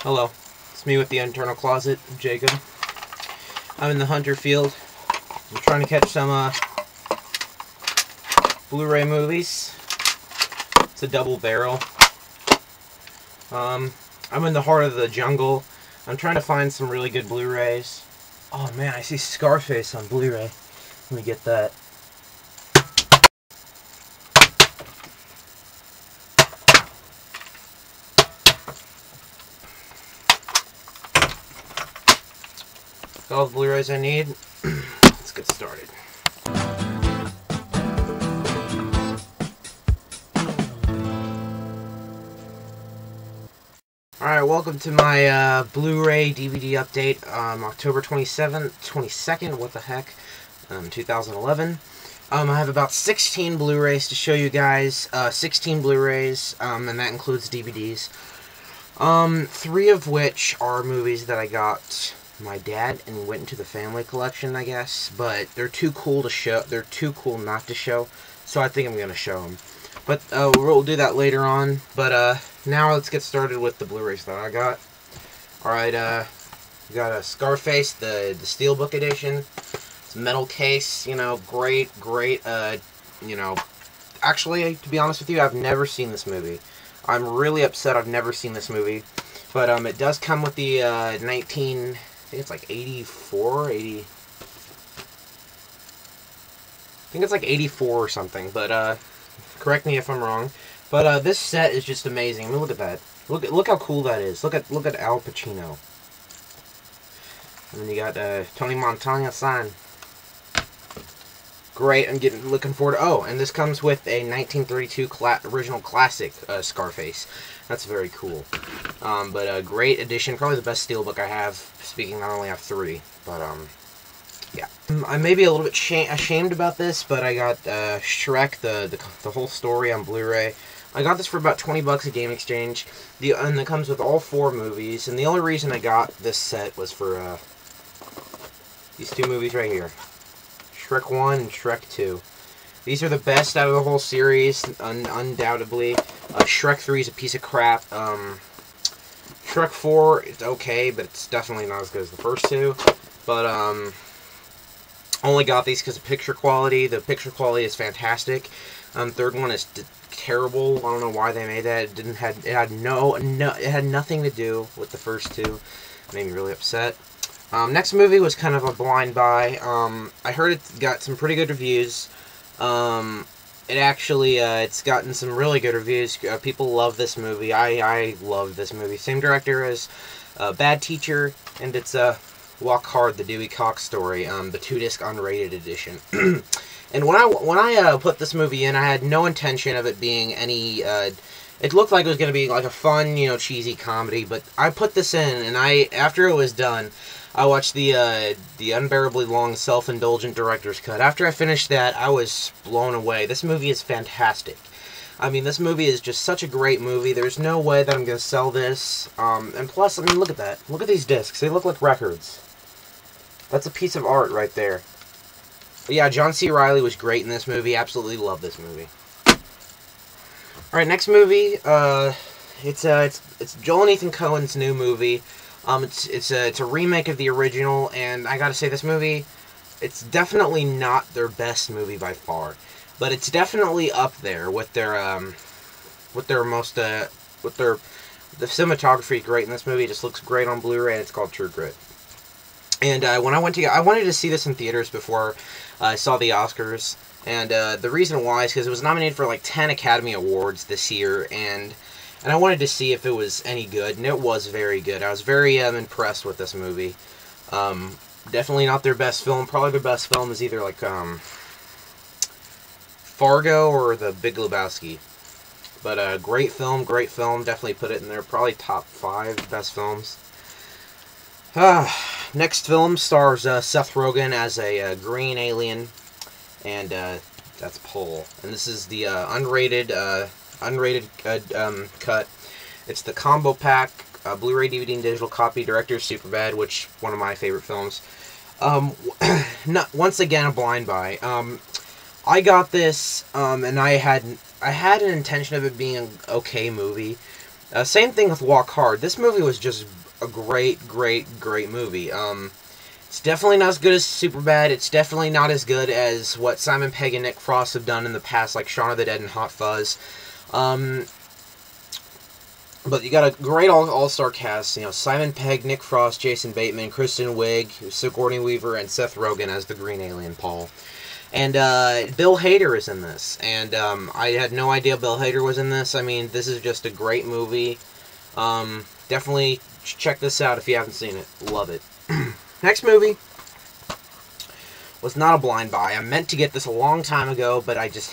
Hello, it's me with the internal closet, Jacob. I'm in the hunter field. I'm trying to catch some Blu-ray movies. It's a double barrel. I'm in the heart of the jungle. I'm trying to find some really good Blu-rays. Oh man, I see Scarface on Blu-ray. Let me get that. Got all the Blu-rays I need. Let's get started. Alright, welcome to my Blu-ray DVD update, October 22nd, what the heck, 2011. I have about 16 Blu-rays to show you guys, 16 Blu-rays, and that includes DVDs. 3 of which are movies that I got my dad and went into the family collection, I guess, but they're too cool to show, they're too cool not to show, so I think I'm going to show them. But we'll do that later on, but now let's get started with the Blu-rays that I got. Alright, we got a Scarface, the Steelbook edition. It's a metal case, you know, great, you know, actually, to be honest with you, I've never seen this movie. I'm really upset I've never seen this movie, but it does come with the I think it's like 84, 80... I think it's like 84 or something, but correct me if I'm wrong. But this set is just amazing. I mean, look at that. Look how cool that is. Look at Al Pacino. And then you got Tony Montana sign. Great. I'm looking forward to. Oh, and this comes with a 1932 original classic Scarface. That's very cool. But a great edition. Probably the best steelbook I have. Speaking, I only have 3, but yeah. I may be a little bit ashamed about this, but I got Shrek, the whole story on Blu-ray. I got this for about 20 bucks at Game Exchange. And it comes with all 4 movies. And the only reason I got this set was for these 2 movies right here, Shrek 1 and Shrek 2. These are the best out of the whole series, undoubtedly. Shrek 3 is a piece of crap. Shrek 4, it's okay, but it's definitely not as good as the first 2. But only got these because of picture quality. The picture quality is fantastic. Third one is terrible. I don't know why they made that. It had nothing to do with the first 2. It made me really upset. Next movie was kind of a blind buy. I heard it got some pretty good reviews. It's gotten some really good reviews. People love this movie. I love this movie. Same director as Bad Teacher, and it's Walk Hard, the Dewey Cox story, the 2-disc unrated edition. And when I put this movie in, I had no intention of it being any. It looked like it was going to be like a fun, you know, cheesy comedy. But I put this in, and after it was done, I watched the unbearably long, self-indulgent director's cut. After I finished that, I was blown away. This movie is fantastic. I mean, this movie is just such a great movie. There's no way that I'm going to sell this. And plus, I mean, look at that. Look at these discs. They look like records. That's a piece of art right there. But yeah, John C. Reilly was great in this movie. Absolutely love this movie. Alright, next movie. It's Joel and Ethan Coen's new movie. It's a remake of the original, and I gotta say, this movie, it's definitely not their best movie by far, but it's definitely up there with the cinematography is great in this movie. It just looks great on Blu-ray, and it's called True Grit. And I wanted to see this in theaters before I saw the Oscars, and the reason why is because it was nominated for like 10 Academy Awards this year, and I wanted to see if it was any good, and it was very good. I was very impressed with this movie. Definitely not their best film. Probably their best film is either like Fargo or The Big Lebowski. But great film. Definitely put it in there. Probably top 5 best films. Next film stars Seth Rogen as a green alien, and that's Paul. And this is the unrated cut. It's the combo pack, Blu-ray, DVD, and digital copy. Director's Superbad, which one of my favorite films. Once again, a blind buy. I got this, and I had an intention of it being an okay movie. Same thing with Walk Hard. This movie was just a great movie. It's definitely not as good as Superbad. It's definitely not as good as what Simon Pegg and Nick Frost have done in the past, like Shaun of the Dead and Hot Fuzz. But you got a great all-star cast. You know, Simon Pegg, Nick Frost, Jason Bateman, Kristen Wiig, Sigourney Weaver, and Seth Rogen as the Green Alien Paul. And Bill Hader is in this. And I had no idea Bill Hader was in this. I mean, this is just a great movie. Definitely check this out if you haven't seen it. Love it. Next movie was not a blind buy. I meant to get this a long time ago, but I just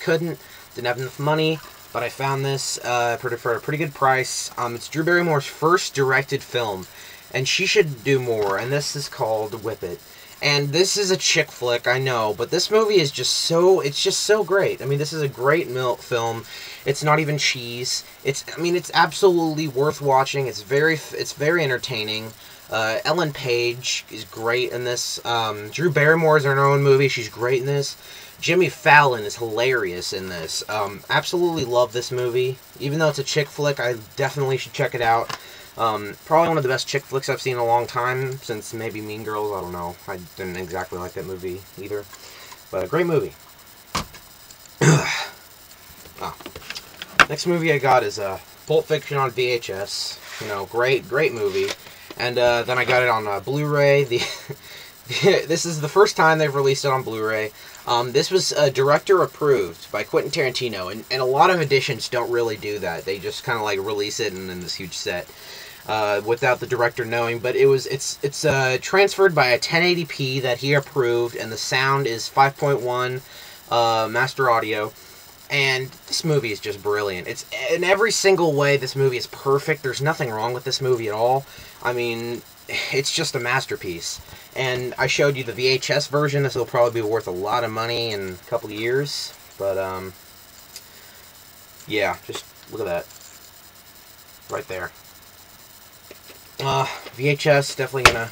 couldn't. Didn't have enough money. But I found this for a pretty good price. It's Drew Barrymore's first directed film, and she should do more. And this is called Whip It. And this is a chick flick, I know, but this movie is just so great. I mean, this is a great film. It's not even cheese. It's absolutely worth watching. It's very entertaining. Ellen Page is great in this. Drew Barrymore is in her own movie. She's great in this. Jimmy Fallon is hilarious in this. Absolutely love this movie. Even though it's a chick flick, I definitely should check it out. Probably one of the best chick flicks I've seen in a long time, since maybe Mean Girls. I don't know. I didn't exactly like that movie either. But a great movie. Next movie I got is Pulp Fiction on VHS. You know, great movie. And then I got it on Blu-ray. This is the first time they've released it on Blu-ray. This was director approved by Quentin Tarantino, and a lot of editions don't really do that. They just kind of like release it in this huge set without the director knowing. But it's transferred by a 1080p that he approved, and the sound is 5.1 master audio. And this movie is just brilliant. It's in every single way. This movie is perfect. There's nothing wrong with this movie at all. I mean, it's just a masterpiece. And I showed you the VHS version. This will probably be worth a lot of money in a couple of years. But, yeah, just look at that. Right there. VHS, definitely gonna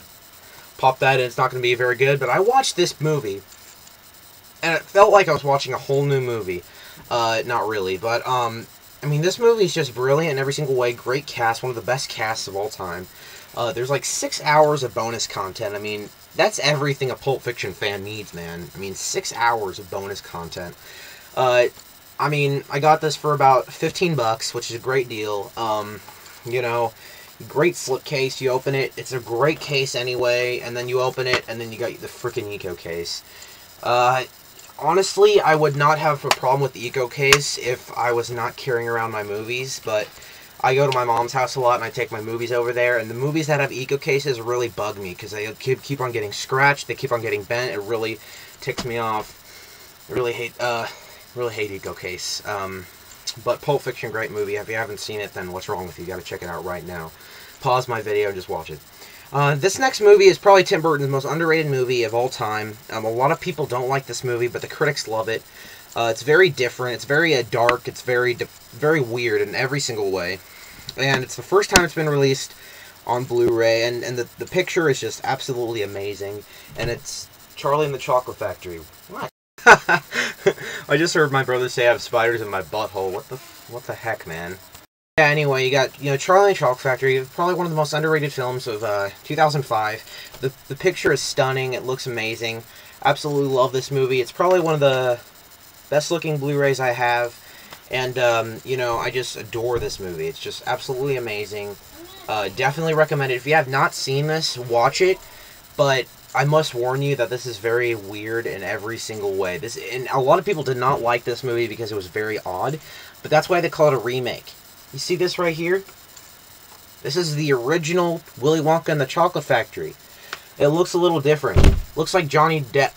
pop that in. It's not gonna be very good. But I watched this movie, and it felt like I was watching a whole new movie. Not really, but, I mean, this movie is just brilliant in every single way. Great cast, one of the best casts of all time. There's like 6 hours of bonus content. I mean, that's everything a Pulp Fiction fan needs, man. I mean, 6 hours of bonus content. I mean, I got this for about $15, which is a great deal. You know, great slipcase. You open it, it's a great case anyway, and then you open it, and then you got the freaking Eco case. Honestly, I would not have a problem with the Eco case if I was not carrying around my movies, but I go to my mom's house a lot, and I take my movies over there, and the movies that have Eco cases really bug me, because they keep on getting scratched, they keep on getting bent. It really ticks me off. I really hate Eco case. But Pulp Fiction, great movie. If you haven't seen it, then what's wrong with you? You gotta check it out right now. Pause my video and just watch it. This next movie is probably Tim Burton's most underrated movie of all time. A lot of people don't like this movie, but the critics love it. It's very different. It's very dark. It's very weird in every single way. And it's the first time it's been released on Blu-ray, and the picture is just absolutely amazing. And it's Charlie and the Chocolate Factory. What? I just heard my brother say I have spiders in my butthole. What the heck, man? Yeah, anyway, you got, Charlie and the Chocolate Factory, probably one of the most underrated films of 2005. The picture is stunning. It looks amazing. Absolutely love this movie. It's probably one of the best looking Blu-rays I have. And, I just adore this movie. It's just absolutely amazing. Definitely recommend it. If you have not seen this, watch it. But I must warn you that this is very weird in every single way. And a lot of people did not like this movie because it was very odd. But that's why they call it a remake. You see this right here? This is the original Willy Wonka and the Chocolate Factory. It looks a little different. Looks like Johnny Depp.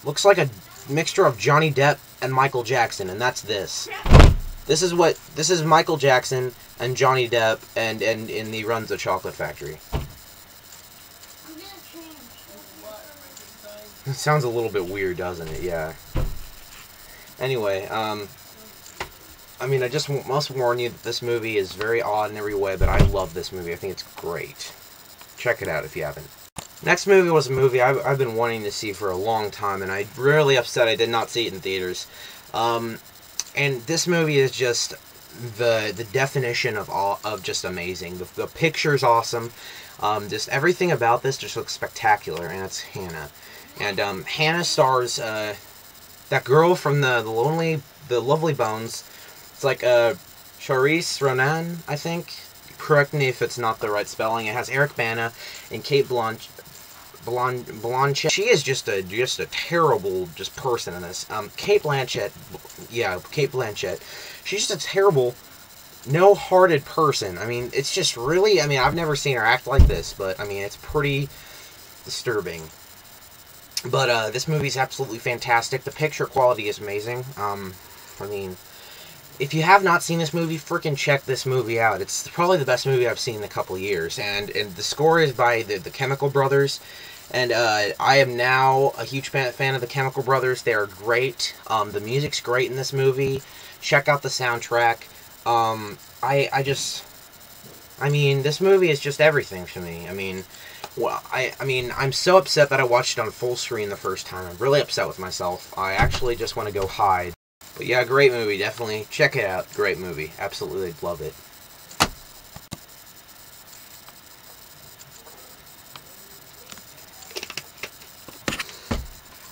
Looks like a mixture of Johnny Depp and Michael Jackson, and that's this. This is Michael Jackson and Johnny Depp, and he runs the Chocolate Factory. It sounds a little bit weird, doesn't it? Yeah. Anyway, I mean, I just must warn you that this movie is very odd in every way, but I love this movie. I think it's great. Check it out if you haven't. Next movie was a movie I've been wanting to see for a long time, and I'm really upset I did not see it in theaters. And And this movie is just the definition of just amazing. The picture's awesome. Just everything about this just looks spectacular, and it's Hannah. And Hannah stars that girl from the Lovely Bones. It's like Charisse Ronan, I think. Correct me if it's not the right spelling. It has Eric Bana and Kate Blanchett. She is just a terrible person in this. Kate Blanchett. She's just a terrible, no-hearted person. I mean, it's just really, I mean, I've never seen her act like this, but I mean, it's pretty disturbing. But this movie's absolutely fantastic. The picture quality is amazing. I mean, if you have not seen this movie, freaking check this movie out. It's probably the best movie I've seen in a couple of years. And the score is by the Chemical Brothers. And I am now a huge fan of the Chemical Brothers. They are great. The music's great in this movie. Check out the soundtrack. I mean, this movie is just everything to me. I mean, well, I mean, I'm so upset that I watched it on full screen the first time. I'm really upset with myself. I actually just want to go hide. But yeah, great movie. Definitely check it out. Great movie. Absolutely love it.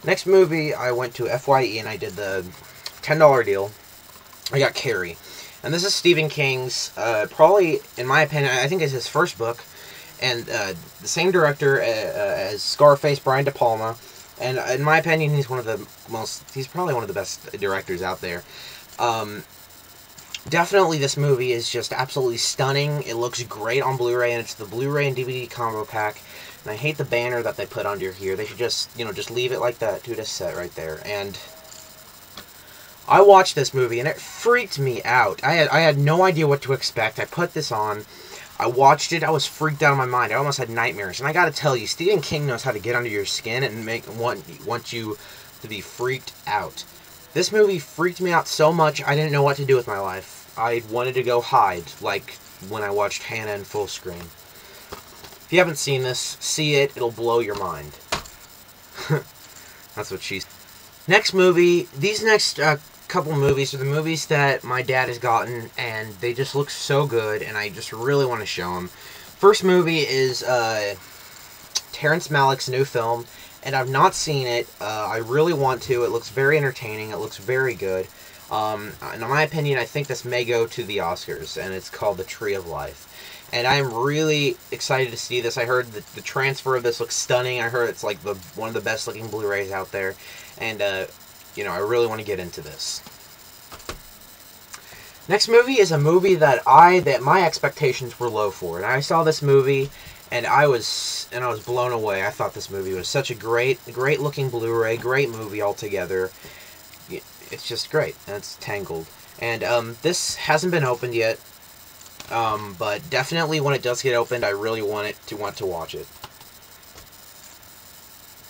Next movie, I went to FYE and I did the $10 deal. I got Carrie. And this is Stephen King's, probably, in my opinion, I think it's his first book. And the same director as Scarface, Brian De Palma. And in my opinion, he's probably one of the best directors out there. Definitely this movie is just absolutely stunning. It looks great on Blu-ray, and it's the Blu-ray and DVD combo pack. And I hate the banner that they put under here. They should just, just leave it like that. Dude, it's set right there. And I watched this movie, and it freaked me out. I had no idea what to expect. I put this on. I watched it. I was freaked out of my mind. I almost had nightmares. And I gotta tell you, Stephen King knows how to get under your skin and want you to be freaked out. This movie freaked me out so much, I didn't know what to do with my life. I wanted to go hide, like when I watched Hannah in full screen. If you haven't seen this, see it. It'll blow your mind. That's what she said. Next movie. These next couple movies are the movies that my dad has gotten, and they just look so good, and I just really want to show them. First movie is Terrence Malick's new film, and I've not seen it. I really want to. It looks very entertaining. It looks very good. In my opinion, I think this may go to the Oscars, and it's called The Tree of Life. And I am really excited to see this. I heard that the transfer of this looks stunning. I heard it's like one of the best looking Blu-rays out there. And, I really want to get into this. Next movie is a movie that my expectations were low for. And I saw this movie, and I was blown away. I thought this movie was such a great looking Blu-ray, great movie altogether. It's just great. And it's Tangled. And this hasn't been opened yet. But definitely when it does get opened, I really want to watch it.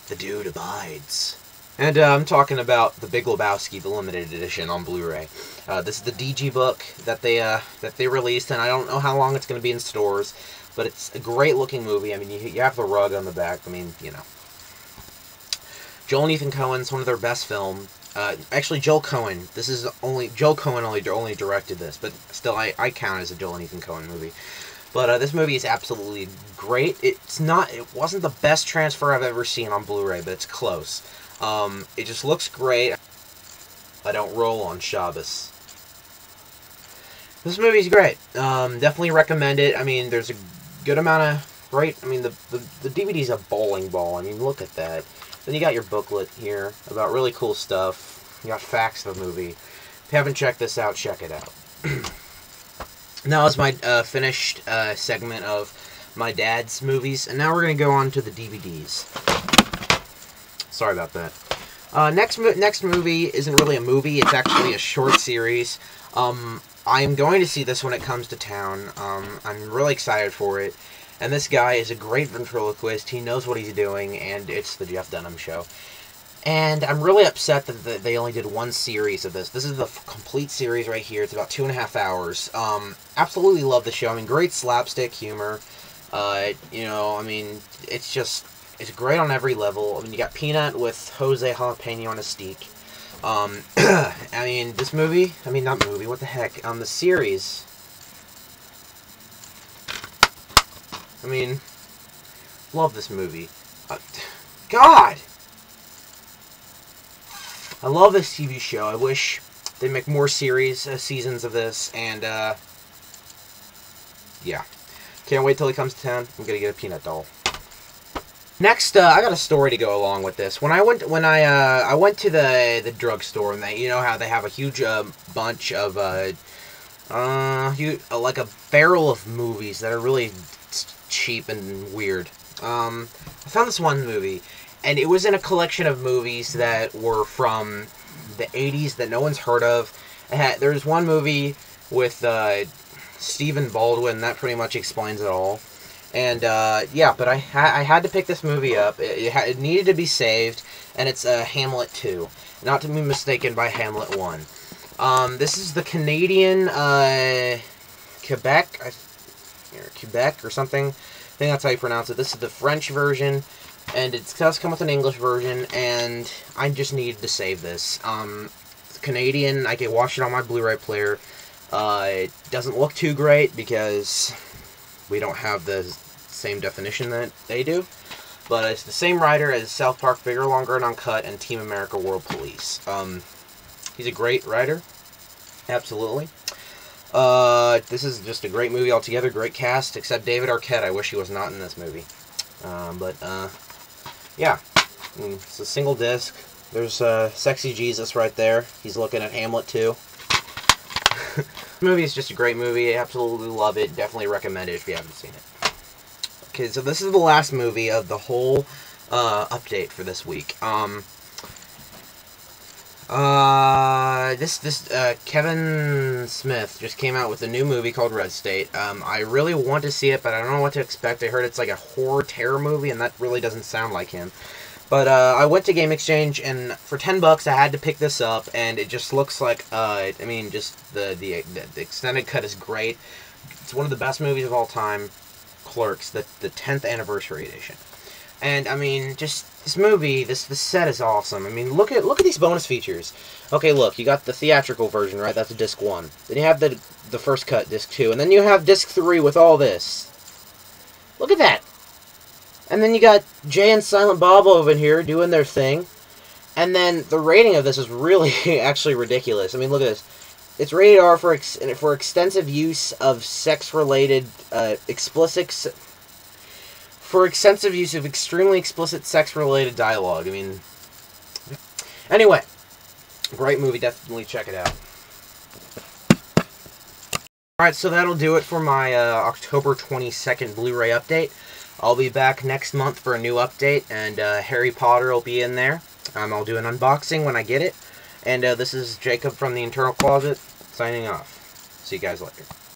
The Dude Abides. And I'm talking about The Big Lebowski, the limited edition on Blu-ray. This is the DG book that they released, and I don't know how long it's going to be in stores, but it's a great looking movie. I mean, you have the rug on the back. I mean, Joel and Ethan Coen's one of their best films. Actually, Joel Coen. Joel Coen only directed this, but still, I count it as a Joel and Ethan Coen movie. But this movie is absolutely great. It wasn't the best transfer I've ever seen on Blu-ray, but it's close. It just looks great. I don't roll on Shabbos. This movie's great. Definitely recommend it. I mean, there's a good amount of great. I mean, the DVD's a bowling ball. I mean, look at that. Then you got your booklet here about really cool stuff. You got facts of the movie. If you haven't checked this out, check it out. Now is my finished segment of my dad's movies, and now we're going to go on to the DVDs. Sorry about that. Next movie isn't really a movie, it's actually a short series. I'm going to see this when it comes to town. I'm really excited for it. And this guy is a great ventriloquist. He knows what he's doing, and it's the Jeff Dunham Show. And I'm really upset that they only did one series of this. This is the complete series right here. It's about 2.5 hours. Absolutely love the show. I mean, great slapstick humor. I mean, it's great on every level. I mean, you got Peanut with Jose Jalapeno on a steak. I mean, this movie, I mean, not movie, what the heck, the series, I mean, love this movie. God! I love this TV show. I wish they'd make more seasons of this, and, yeah. Can't wait till he comes to town. I'm gonna get a peanut doll. Next, I got a story to go along with this. When I went to the drugstore, and you know how they have a huge bunch of like a barrel of movies that are really cheap and weird. I found this one movie, and it was in a collection of movies that were from the 80s that no one's heard of. There's one movie with Stephen Baldwin that pretty much explains it all. And, yeah, but I had to pick this movie up. It needed to be saved, and it's Hamlet 2. Not to be mistaken by Hamlet 1. This is the Canadian, Quebec or something. I think that's how you pronounce it. This is the French version, and it does come with an English version, and I just needed to save this. It's Canadian. I can watch it on my Blu-ray player. It doesn't look too great because we don't have the same definition that they do. But it's the same writer as South Park, Bigger, Longer, and Uncut, and Team America World Police. He's a great writer. Absolutely. This is just a great movie altogether. Great cast, except David Arquette. I wish he was not in this movie. Yeah. I mean, it's a single disc. There's Sexy Jesus right there. He's looking at Hamlet 2. This movie is just a great movie. I absolutely love it. Definitely recommend it if you haven't seen it. Okay, so this is the last movie of the whole update for this week. Kevin Smith just came out with a new movie called Red State. I really want to see it, but I don't know what to expect. I heard it's like a horror terror movie, and that really doesn't sound like him. But I went to Game Exchange, and for $10 I had to pick this up, and it just looks like, I mean, just the extended cut is great. It's one of the best movies of all time, Clerks, the 10th anniversary edition. And, I mean, just this movie, this set is awesome. I mean, look at these bonus features. Okay, look, you got the theatrical version, right? That's disc 1. Then you have the first cut, disc 2, and then you have disc 3 with all this. Look at that. And then you got Jay and Silent Bob over here doing their thing. And then the rating of this is really actually ridiculous. I mean, look at this. It's rated R for extensive use of sex-related, extensive use of extremely explicit sex-related dialogue. I mean, anyway, great movie. Definitely check it out. Alright, so that'll do it for my October 22nd Blu-ray update. I'll be back next month for a new update, and Harry Potter will be in there. I'll do an unboxing when I get it. And this is Jacob from the Internal Closet, signing off. See you guys later.